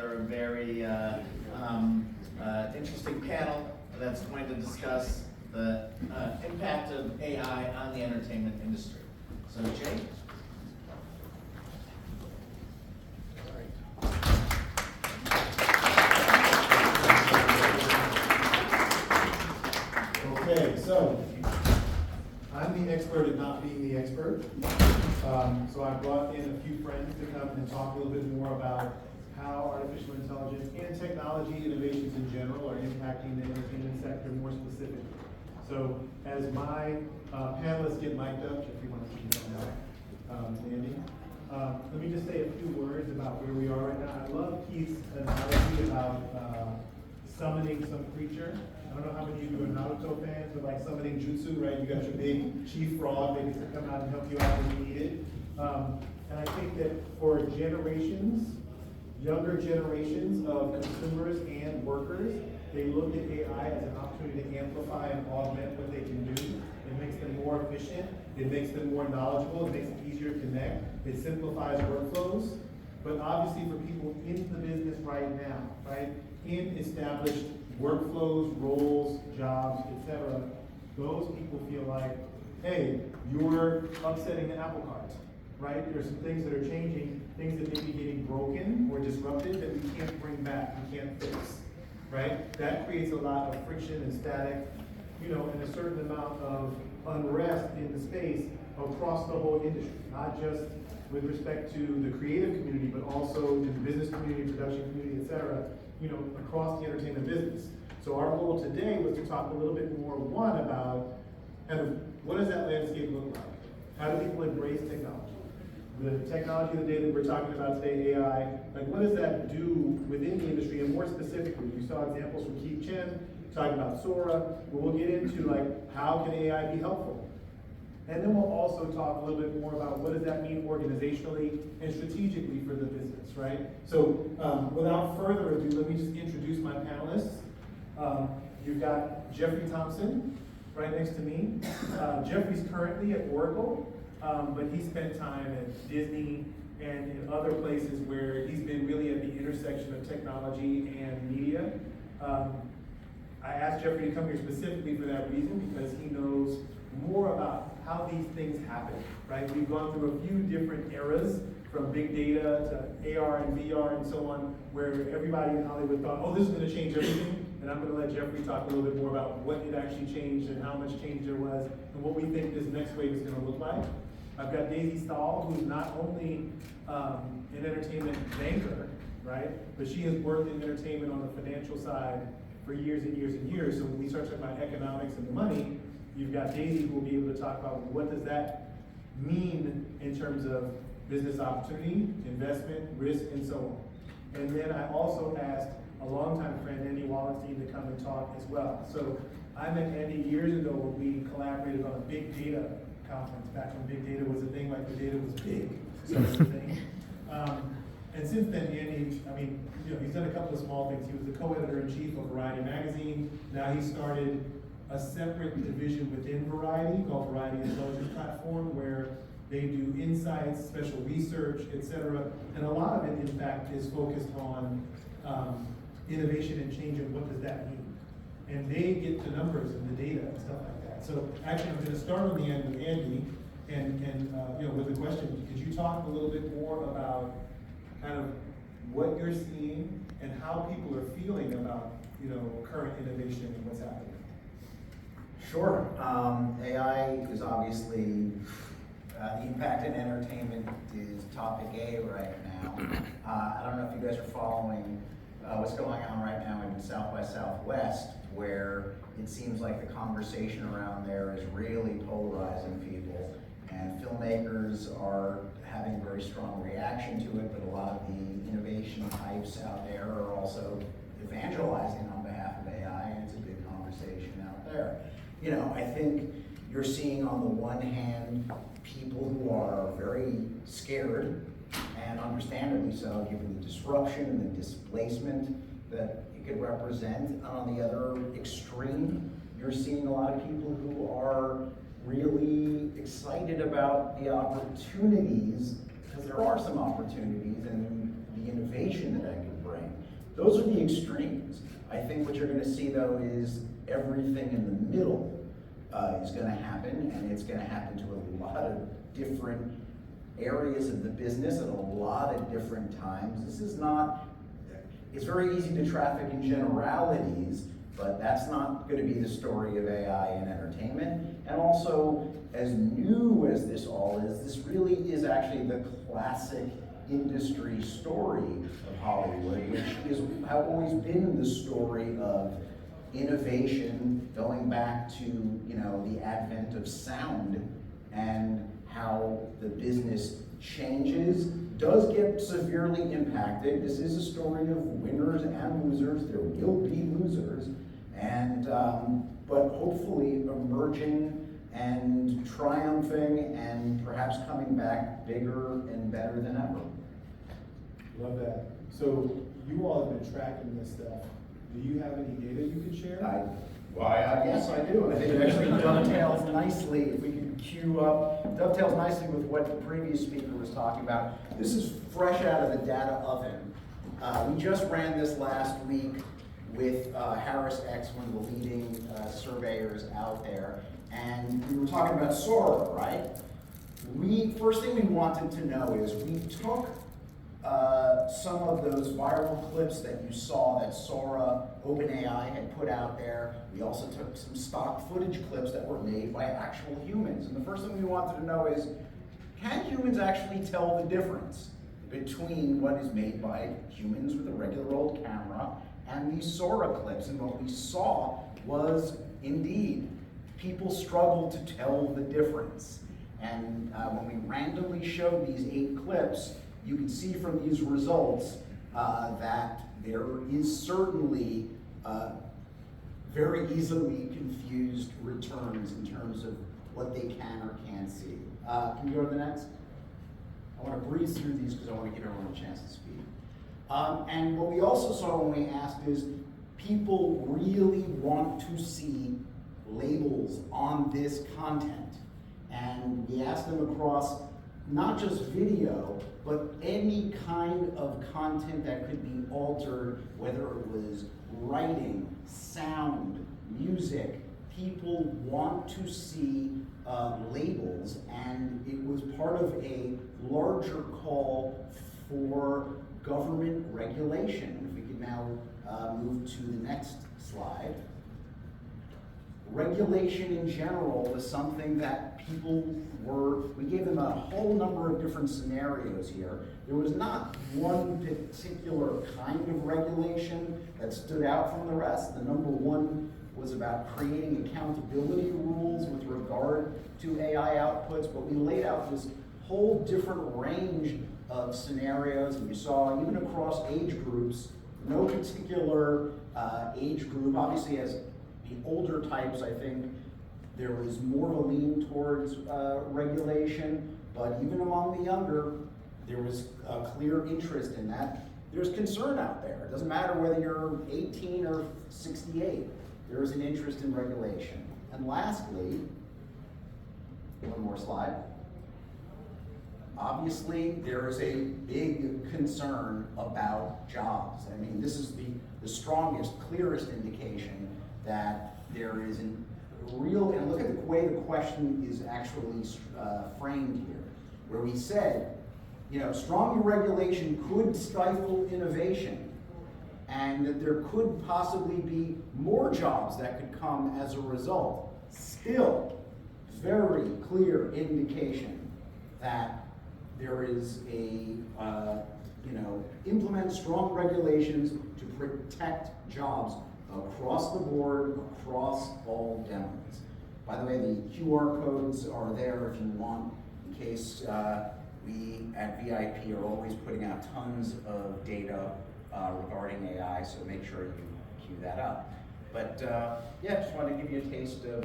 together a very interesting panel that's going to discuss the impact of AI on the entertainment industry. So, Jay? Okay, so I'm the expert at not being the expert. So I brought in a few friends to come and talk a little bit more about how artificial intelligence and technology innovations in general are impacting the entertainment sector more specifically. So as my panelists get mic'd up, if you want to keep them out, Andy, let me just say a few words about where we are right now. I love Keith's analogy about summoning some creature. I don't know how many of you are Naruto fans, but like summoning jutsu, right? You got your big chief frog that gets to come out and help you out when you need it. And I think that for generations, younger generations of consumers and workers, they look at AI as an opportunity to amplify and augment what they can do. It makes them more efficient. It makes them more knowledgeable. It makes it easier to connect. It simplifies workflows. But obviously for people in the business right now, right, in established workflows, roles, jobs, etc., those people feel like, hey, you're upsetting the apple cart, right? There's some things that are changing, things that may be getting broken or disrupted that we can't bring back, we can't fix, right? That creates a lot of friction and static, and a certain amount of unrest in the space across the whole industry, not just with respect to the creative community, but also in the business community, production community, etc., across the entertainment business. So our goal today was to talk a little bit more, one, about kind of what does that landscape look like? How do people embrace technology? The technology of the day that we're talking about today, AI, like what does that do within the industry? And more specifically, you saw examples from Keith Chen talking about Sora, but we'll get into like how can AI be helpful? And then we'll also talk a little bit more about what does that mean organizationally and strategically for the business, right? So without further ado, let me just introduce my panelists. You've got Jeffrey Thompson right next to me. Jeffrey's currently at Oracle, but he spent time at Disney and in other places where he's been really at the intersection of technology and media. I asked Jeffrey to come here specifically for that reason because he knows more about how these things happen, right? We've gone through a few different eras from big data to AR and VR and so on, where everybody in Hollywood thought, oh, this is gonna change everything. And I'm gonna let Jeffrey talk a little bit more about what it actually changed and how much change there was and what we think this next wave is gonna look like. I've got Daisy Stahl, who's not only an entertainment banker, right? But she has worked in entertainment on the financial side for years and years and years. So when we start talking about economics and the money, you've got Daisy who will be able to talk about what does that mean in terms of business opportunity, investment, risk, and so on. And then I also asked a longtime friend, Andy Wallenstein, to come and talk as well. So I met Andy years ago when we collaborated on a big data conference, back when big data was a thing, like the data was big, sort of thing. And since then, Andy, he's done a couple of small things. He was the co-editor-in-chief of Variety magazine. Now he started a separate division within Variety called Variety Intelligence Platform, where they do insights, special research, etc. And a lot of it, in fact, is focused on innovation and change and what does that mean. And they get the numbers and the data and stuff like that. So actually, I'm going to start on the end with Andy, and with the question: could you talk a little bit more about kind of what you're seeing and how people are feeling about current innovation and what's happening? Sure. AI is obviously, the impact in entertainment is topic A right now. I don't know if you guys are following what's going on right now in South by Southwest, where it seems like the conversation around there is really polarizing people. And filmmakers are having a very strong reaction to it, but a lot of the innovation types out there are also evangelizing on behalf of AI, and it's a big conversation out there. I think you're seeing on the one hand people who are very scared, and understandably so, given the disruption and the displacement that it could represent. And on the other extreme, you're seeing a lot of people who are really excited about the opportunities, because there are some opportunities and the innovation that I could bring. Those are the extremes. I think what you're gonna see though is everything in the middle is gonna happen, and it's gonna happen to a lot of different areas of the business at a lot of different times. This is not, it's very easy to traffic in generalities, but that's not gonna be the story of AI in entertainment. And also, as new as this all is, this really is actually the classic industry story of Hollywood, which is have always been the story of innovation, going back to, you know, the advent of sound and how the business changes, does get severely impacted. This is a story of winners and losers. There will be losers, and but hopefully emerging and triumphing and perhaps coming back bigger and better than ever. Love that. So you all have been tracking this stuff. Do you have any data you could share? I guess I do. I think it actually dovetails nicely, if we could cue up, dovetails nicely with what the previous speaker was talking about. This is fresh out of the data oven. We just ran this last week with HarrisX, one of the leading surveyors out there, and we were talking about Sora, right? First thing we wanted to know is we took some of those viral clips that you saw that Sora, OpenAI had put out there. We also took some stock footage clips that were made by actual humans. And the first thing we wanted to know is, can humans actually tell the difference between what is made by humans with a regular old camera and these Sora clips? And what we saw was, indeed, people struggle to tell the difference. And when we randomly showed these 8 clips, you can see from these results that there is certainly very easily confused returns in terms of what they can or can't see. Can you go to the next? I want to breeze through these because I want to give everyone a chance to speak. And what we also saw when we asked is, people really want to see labels on this content. And we asked them across not just video, but any kind of content that could be altered, whether it was writing, sound, music. People want to see labels, and it was part of a larger call for government regulation. If we could now move to the next slide. Regulation in general was something that we gave them a whole number of different scenarios here. There was not one particular kind of regulation that stood out from the rest. The number one was about creating accountability rules with regard to AI outputs, but we laid out this whole different range of scenarios, and you saw even across age groups, no particular age group. Obviously, as the older types, I think there was more of a lean towards regulation, but even among the younger, there was a clear interest in that. There's concern out there. It doesn't matter whether you're 18 or 68, there is an interest in regulation. And lastly, one more slide. Obviously, there is a big concern about jobs. I mean, this is the strongest, clearest indication that there is a real, and look at the way the question is actually framed here, where we said, you know, stronger regulation could stifle innovation, and that there could possibly be more jobs that could come as a result. Still, very clear indication that there is a, implement strong regulations to protect jobs across the board, across all demos. By the way, the QR codes are there if you want, in case we at VIP are always putting out tons of data regarding AI, so make sure you queue that up. But yeah, just wanted to give you a taste of